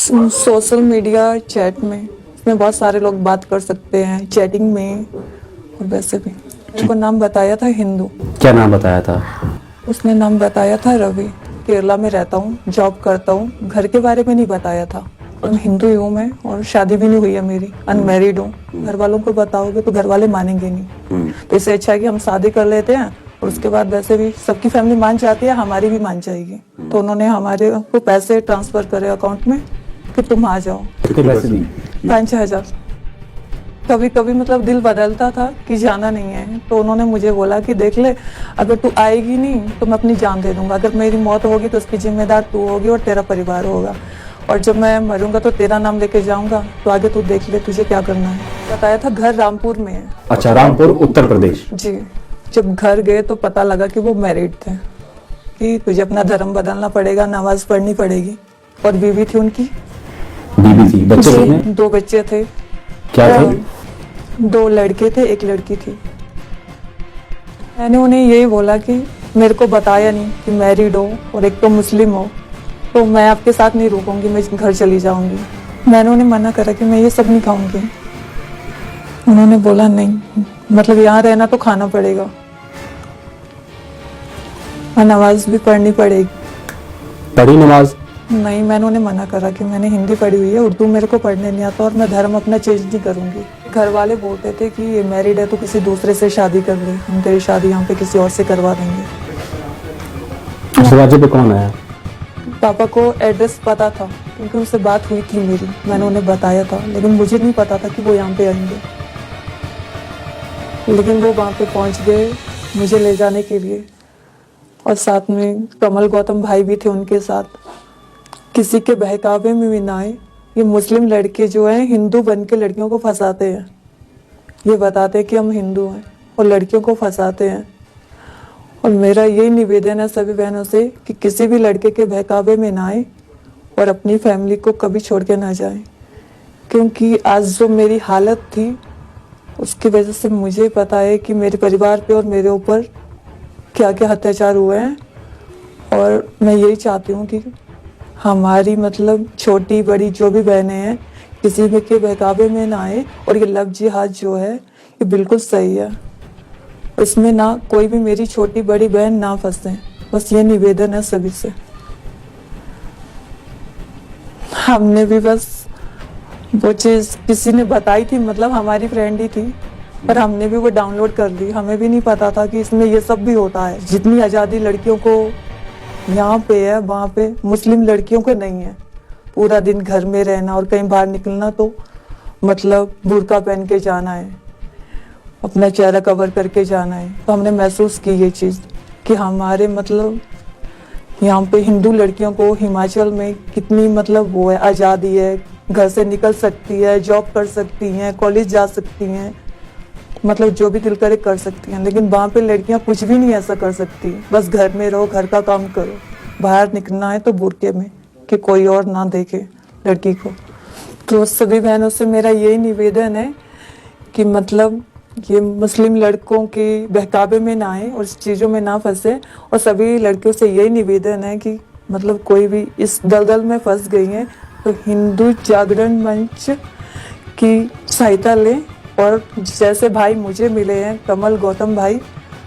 Social media chat में इसमें बहुत सारे लोग बात कर सकते हैं, चैटिंग में और वैसे भी। मेरे को नाम बताया था हिंदू। क्या नाम बताया था? उसने नाम बताया था रवि। केरला में रहता हूँ, जॉब करता हूँ। घर के बारे में नहीं बताया था। मैं हिंदू ही हूँ मैं, और शादी भी नहीं हुई है मेरी, अनमैरिड हूँ। घर वालों को बताओगे तो घर वाले मानेंगे नहीं, तो इससे अच्छा है कि हम शादी कर लेते हैं और उसके बाद वैसे भी सबकी फैमिली मान जाती है, हमारी भी मान जाएगी। तो उन्होंने हमारे को पैसे ट्रांसफर करे अकाउंट में कि तुम आ जाओ। कितने पैसे दिए? 5,000। कभी कभी मतलब दिल बदलता था कि जाना नहीं है, तो उन्होंने मुझे बोला कि देख ले, अगर तू आएगी नहीं तो मैं अपनी जान दे दूंगा। अगर मेरी मौत होगी तो उसकी जिम्मेदार तू होगी और तेरा परिवार होगा, और जब मैं मरूंगा तो तेरा नाम लेके जाऊंगा, तो आगे तू देख ले तुझे क्या करना है। बताया था घर रामपुर में है। अच्छा, रामपुर उत्तर प्रदेश। जी। जब घर गए तो पता लगा कि वो मैरिड थे, कि तुझे अपना धर्म बदलना पड़ेगा, नमाज पढ़नी पड़ेगी। और बीवी थी उनकी। बीबी थी, बच्चे कितने? 2 बच्चे थे। क्या थे? 2 लड़के थे, 1 लड़की थी। मैंने उन्हें यही बोला कि मेरे को बताया नहीं कि मैरिड हो और एक तो मुस्लिम हो, तो मैं आपके साथ नहीं रुकूंगी, मैं घर चली जाऊंगी। मैंने उन्हें मना करा कि मैं ये सब नहीं खाऊंगी। उन्होंने बोला नहीं, मतलब यहाँ रहना तो खाना पड़ेगा और नमाज भी पढ़नी पड़ेगी। पढ़ी नमाज? नहीं, मैंने उन्हें मना करा कि मैंने हिंदी पढ़ी हुई है, उर्दू मेरे को पढ़ने नहीं आता और मैं धर्म अपना चेंज नहीं करूंगी। घर वाले बोलते थे कि ये मैरिड है तो किसी दूसरे से शादी कर ले, हम तेरी शादी यहाँ पे किसी और से करवा देंगे। दरवाजे पे कौन आया? पापा को एड्रेस पता था क्योंकि उनसे बात हुई थी मेरी, मैंने उन्हें बताया था, लेकिन मुझे नहीं पता था कि वो यहाँ पे आएंगे। लेकिन वो वहाँ पे पहुँच गए मुझे ले जाने के लिए, और साथ में कमल गौतम भाई भी थे उनके साथ। किसी के बहकावे में भी ना आए। ये मुस्लिम लड़के जो हैं हिंदू बन के लड़कियों को फंसाते हैं, ये बताते हैं कि हम हिंदू हैं और लड़कियों को फंसाते हैं। और मेरा यही निवेदन है सभी बहनों से कि किसी भी लड़के के बहकावे में ना आए और अपनी फैमिली को कभी छोड़ के ना जाए, क्योंकि आज जो मेरी हालत थी उसकी वजह से मुझे पता है कि मेरे परिवार पे और मेरे ऊपर क्या क्या अत्याचार हुए हैं। और मैं यही चाहती हूँ कि हमारी मतलब छोटी बड़ी जो भी बहनें हैं किसी में के बहकावे में ना आए, और ये लव जिहाद जो है ये बिल्कुल सही है, इसमें ना कोई भी मेरी छोटी बड़ी बहन ना फंसे। बस ये निवेदन है सभी से। हमने भी बस वो चीज किसी ने बताई थी, मतलब हमारी फ्रेंड ही थी, पर हमने भी वो डाउनलोड कर ली। हमें भी नहीं पता था कि इसमें ये सब भी होता है। जितनी आज़ादी लड़कियों को यहाँ पे है वहाँ पे मुस्लिम लड़कियों को नहीं है। पूरा दिन घर में रहना और कहीं बाहर निकलना तो मतलब बुर्का पहन के जाना है, अपना चेहरा कवर करके जाना है। तो हमने महसूस की ये चीज़ कि हमारे मतलब यहाँ पे हिंदू लड़कियों को हिमाचल में कितनी मतलब वो है, आज़ादी है, घर से निकल सकती है, जॉब कर सकती हैं, कॉलेज जा सकती हैं, मतलब जो भी दिल करे कर सकती हैं। लेकिन वहाँ पे लड़कियाँ कुछ भी नहीं ऐसा कर सकती। बस घर में रहो, घर का काम करो, बाहर निकलना है तो बुर्के में, कि कोई और ना देखे लड़की को। तो सभी बहनों से मेरा यही निवेदन है कि मतलब ये मुस्लिम लड़कों के बहकावे में ना आए और इस चीज़ों में ना फंसे। और सभी लड़कियों से यही निवेदन है कि मतलब कोई भी इस दलदल में फंस गई है तो हिंदू जागरण मंच की सहायता लें, और जैसे भाई मुझे मिले हैं कमल गौतम भाई,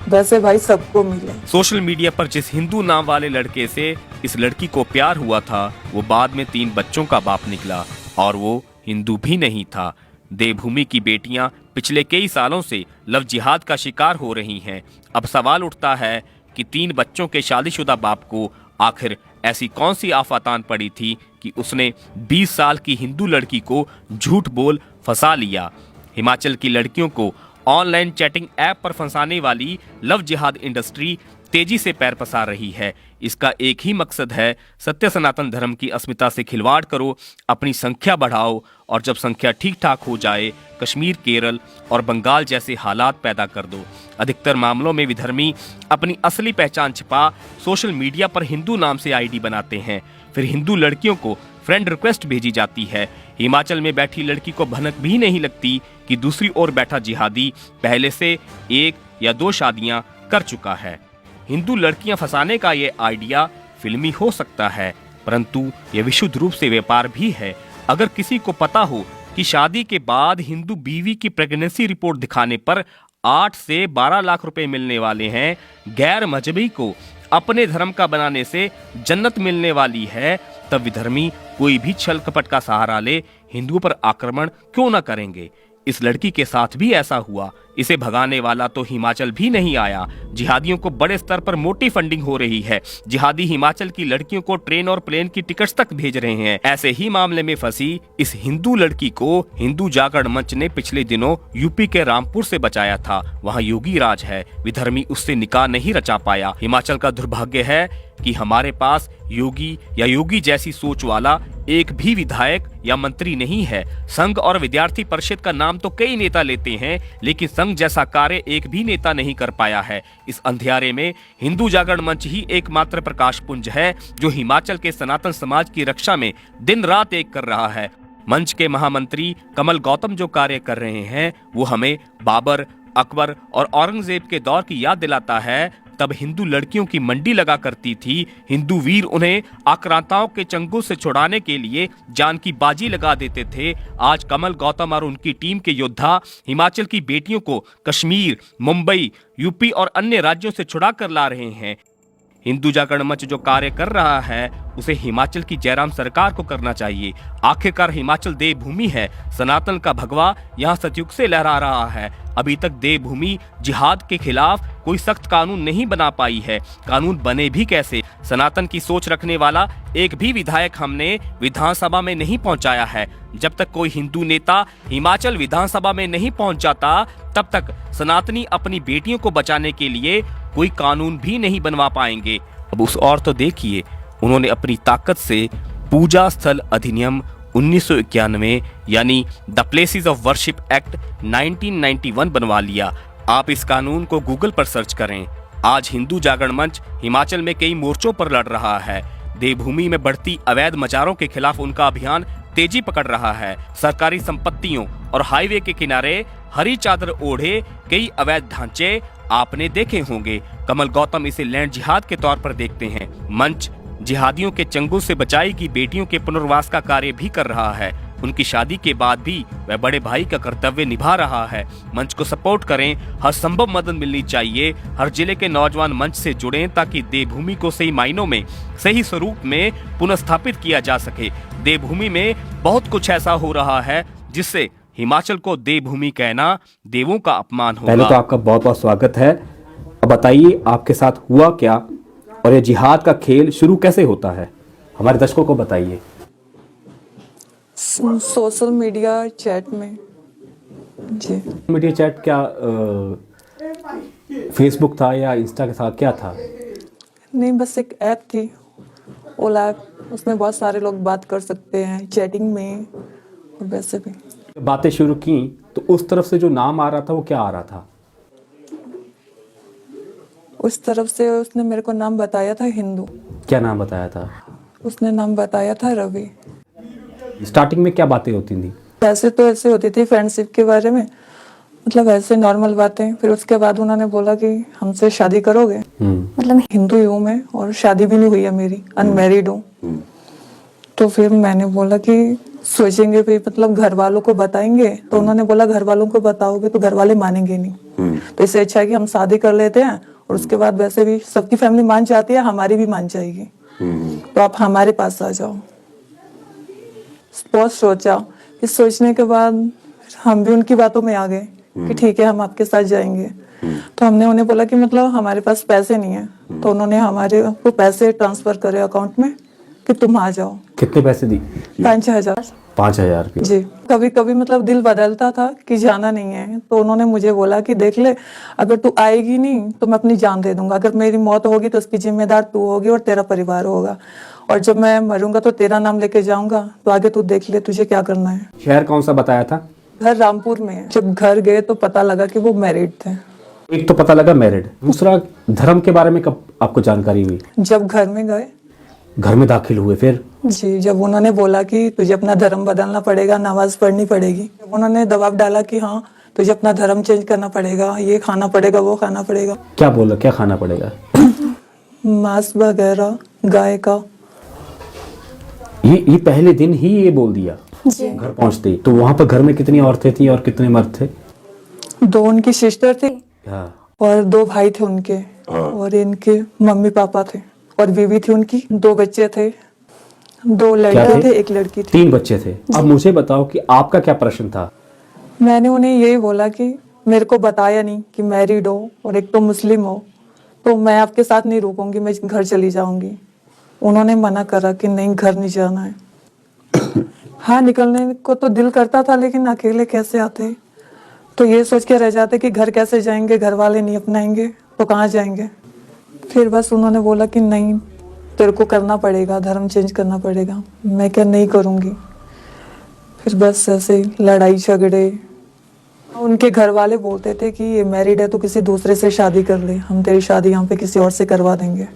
वैसे भाई सबको मिले। सोशल मीडिया पर जिस हिंदू नाम वाले लड़के से इस लड़की को प्यार हुआ था वो बाद में 3 बच्चों का बाप निकला, और वो हिंदू भी नहीं था। देवभूमि की बेटियां पिछले कई सालों से लव जिहाद का शिकार हो रही हैं। अब सवाल उठता है कि 3 बच्चों के शादीशुदा बाप को आखिर ऐसी कौन सी आफातान पड़ी थी कि उसने 20 साल की हिंदू लड़की को झूठ बोल फंसा लिया। हिमाचल की लड़कियों को ऑनलाइन चैटिंग ऐप पर फंसाने वाली लव जिहाद इंडस्ट्री तेजी से पैर पसार रही है। इसका एक ही मकसद है, सत्य सनातन धर्म की अस्मिता से खिलवाड़ करो, अपनी संख्या बढ़ाओ, और जब संख्या ठीक ठाक हो जाए कश्मीर, केरल और बंगाल जैसे हालात पैदा कर दो। अधिकतर मामलों में विधर्मी अपनी असली पहचान छिपा सोशल मीडिया पर हिंदू नाम से आईडी बनाते हैं, फिर हिंदू लड़कियों को फ्रेंड रिक्वेस्ट भेजी जाती है। हिमाचल में बैठी लड़की को भनक भी नहीं लगती कि दूसरी ओर बैठा जिहादी पहले से 1 या 2 शादियां कर चुका है। हिंदू लड़कियां फंसाने का ये आइडिया फिल्मी हो सकता है, परंतु यह विशुद्ध रूप से व्यापार भी है। अगर किसी को पता हो कि शादी के बाद हिंदू बीवी की प्रेगनेंसी रिपोर्ट दिखाने पर 8 से 12 लाख रुपए मिलने वाले हैं, गैर मजहबी को अपने धर्म का बनाने से जन्नत मिलने वाली है, तब विधर्मी कोई भी छल कपट का सहारा ले हिंदुओं पर आक्रमण क्यों न करेंगे। इस लड़की के साथ भी ऐसा हुआ। इसे भगाने वाला तो हिमाचल भी नहीं आया। जिहादियों को बड़े स्तर पर मोटी फंडिंग हो रही है। जिहादी हिमाचल की लड़कियों को ट्रेन और प्लेन की टिकट्स तक भेज रहे हैं। ऐसे ही मामले में फंसी इस हिंदू लड़की को हिंदू जागरण मंच ने पिछले दिनों यूपी के रामपुर से बचाया था। वहाँ योगी राज है, विधर्मी उससे निकाह नहीं रचा पाया। हिमाचल का दुर्भाग्य है कि हमारे पास योगी या योगी जैसी सोच वाला एक भी विधायक या मंत्री नहीं है। संघ और विद्यार्थी परिषद का नाम तो कई नेता लेते हैं, लेकिन संघ जैसा कार्य एक भी नेता नहीं कर पाया है। इस अंधियारे में हिंदू जागरण मंच ही एकमात्र प्रकाश पुंज है जो हिमाचल के सनातन समाज की रक्षा में दिन रात एक कर रहा है। मंच के महामंत्री कमल गौतम जो कार्य कर रहे हैं वो हमें बाबर, अकबर और औरंगजेब के दौर की याद दिलाता है। तब हिंदू लड़कियों की मंडी लगा करती थी। हिंदू वीर उन्हें आक्रांताओं के चंगुल से छुड़ाने के लिए जान की बाजी लगा देते थे। आज कमल गौतम और उनकी टीम के योद्धा हिमाचल की बेटियों को कश्मीर, मुंबई, यूपी और अन्य राज्यों से छुड़ा कर ला रहे हैं। हिंदू जागरण मंच जो कार्य कर रहा है उसे हिमाचल की जयराम सरकार को करना चाहिए। आखिरकार हिमाचल देवभूमि है, सनातन का भगवा यहाँ सतयुग से लहरा रहा है। अभी तक देवभूमि जिहाद के खिलाफ कोई सख्त कानून नहीं बना पाई है। कानून बने भी कैसे? सनातन की सोच रखने वाला एक भी विधायक हमने विधानसभा में नहीं पहुंचाया है। जब तक कोई हिंदू नेता हिमाचल विधानसभा में नहीं पहुंच जाता तब तक सनातनी अपनी बेटियों को बचाने के लिए कोई कानून भी नहीं बनवा पाएंगे। अब उस और तो देखिए, उन्होंने अपनी ताकत से पूजा स्थल अधिनियम 1991 यानी the places of worship act 1991 बनवा लिया। आप इस कानून को गूगल पर सर्च करें। आज हिंदू जागरण मंच हिमाचल में कई मोर्चों पर लड़ रहा है। देवभूमि में बढ़ती अवैध मचारों के खिलाफ उनका अभियान तेजी पकड़ रहा है। सरकारी संपत्तियों और हाईवे के किनारे हरी चादर ओढ़े कई अवैध ढांचे आपने देखे होंगे। कमल गौतम इसे लैंड जिहाद के तौर पर देखते हैं। मंच जिहादियों के चंगुल से बचाई की बेटियों के पुनर्वास का कार्य भी कर रहा है। उनकी शादी के बाद भी वह बड़े भाई का कर्तव्य निभा रहा है। मंच को सपोर्ट करें, हर संभव मदद मिलनी चाहिए। हर जिले के नौजवान मंच से जुड़ें ताकि देवभूमि को सही मायनों में, सही स्वरूप में पुनर्स्थापित किया जा सके। देवभूमि में बहुत कुछ ऐसा हो रहा है जिससे हिमाचल को देवभूमि कहना देवों का अपमान होगा। पहले तो आपका बहुत बहुत स्वागत है। अब बताइए आपके साथ हुआ क्या और ये जिहाद का खेल शुरू कैसे होता है, हमारे दर्शकों को बताइए। सोशल मीडिया चैट में जी। मीडिया चैट क्या फेसबुक था या इंस्टा के साथ क्या था? नहीं, बस एक ऐप थी, ओला ऐप। उसमें बहुत सारे लोग बात कर सकते हैं चैटिंग में और वैसे भी। बातें शुरू की तो उस तरफ से जो नाम आ रहा था वो क्या आ रहा था? उस तरफ से उसने मेरे को नाम बताया था हिंदू। क्या नाम बताया था? उसने नाम बताया था रवि। स्टार्टिंग में क्या बातें होती थी? ऐसे तो ऐसे होती थी फ्रेंडशिप के बारे में, मतलब ऐसे नॉर्मल बातें। फिर उसके बाद उन्होंने बोला कि हमसे शादी करोगे। मतलब हिंदू ही हूँ मैं और शादी भी नहीं हुई है मेरी, अनमैरिड हूँ। तो फिर मैंने बोला कि सोचेंगे भी, मतलब घर वालों को बताएंगे। तो उन्होंने बोला घर वालों को बताओगे तो घर वाले मानेंगे नहीं, तो इससे अच्छा है कि हम शादी कर लेते हैं और उसके बाद वैसे भी सबकी फैमिली मान जाती है, हमारी भी मान जाएगी, तो आप हमारे पास आ जाओ। बहुत सोचा। इस सोचने के बाद हम भी उनकी बातों में आ गए कि ठीक है हम आपके साथ जाएंगे। तो हमने उन्हें बोला कि मतलब हमारे पास पैसे नहीं है। तो उन्होंने हमारे को पैसे ट्रांसफर करे अकाउंट में कि तुम आ जाओ। कितने पैसे दी? 5,000। 5,000 रुपये जी। कभी कभी मतलब दिल बदलता था कि जाना नहीं है, तो उन्होंने मुझे बोला कि देख ले, अगर तू आएगी नहीं तो मैं अपनी जान दे दूंगा। अगर मेरी मौत होगी तो उसकी जिम्मेदार तू होगी और तेरा परिवार होगा, और जब मैं मरूंगा तो तेरा नाम लेके जाऊंगा, तो आगे तू देख ले तुझे क्या करना है। शहर कौन सा बताया था? घर रामपुर में है। जब घर गए तो पता लगा कि वो मैरिड थे। एक तो पता लगा मैरिड, दूसरा धर्म के बारे में कब आपको जानकारी हुई? जब घर में गए, घर में दाखिल हुए। फिर जी, जब उन्होंने बोला कि तुझे अपना धर्म बदलना पड़ेगा, नमाज पढ़नी पड़ेगी। उन्होंने दबाव डाला कि हाँ तुझे अपना धर्म चेंज करना पड़ेगा, ये खाना पड़ेगा, वो खाना पड़ेगा। क्या बोला, क्या खाना पड़ेगा? मांस वगैरह गाय का। ये पहले दिन ही ये बोल दिया जी। घर पहुंचते ही? तो वहां पर घर में कितनी औरतें थी और कितने मर्द थे? 2 उनकी सिस्टर थी हाँ। और 2 भाई थे उनके, और इनके मम्मी पापा थे, और बीवी थी उनकी, 2 बच्चे थे, 2 क्या लड़के थे, 1 लड़की थी। 3 बच्चे थे। अब मुझे बताओ कि आपका क्या प्रश्न था? मैंने उन्हें यही बोला कि मेरे को बताया नहीं कि मैरिड हो और एक तो मुस्लिम हो, तो मैं आपके साथ नहीं रुकूंगी, मैं घर चली जाऊंगी। उन्होंने मना करा कि नहीं, घर नहीं जाना है। हाँ, निकलने को तो दिल करता था, लेकिन अकेले कैसे आते, तो ये सोच के रह जाते कि घर कैसे जाएंगे, घर वाले नहीं अपनाएंगे तो कहाँ जाएंगे। फिर बस उन्होंने बोला कि नहीं, तेरे को करना पड़ेगा, धर्म चेंज करना पड़ेगा। मैं क्या, नहीं करूँगी। फिर बस ऐसे लड़ाई झगड़े। उनके घर वाले बोलते थे कि ये मैरिड है तो किसी दूसरे से शादी कर ले, हम तेरी शादी यहाँ पे किसी और से करवा देंगे।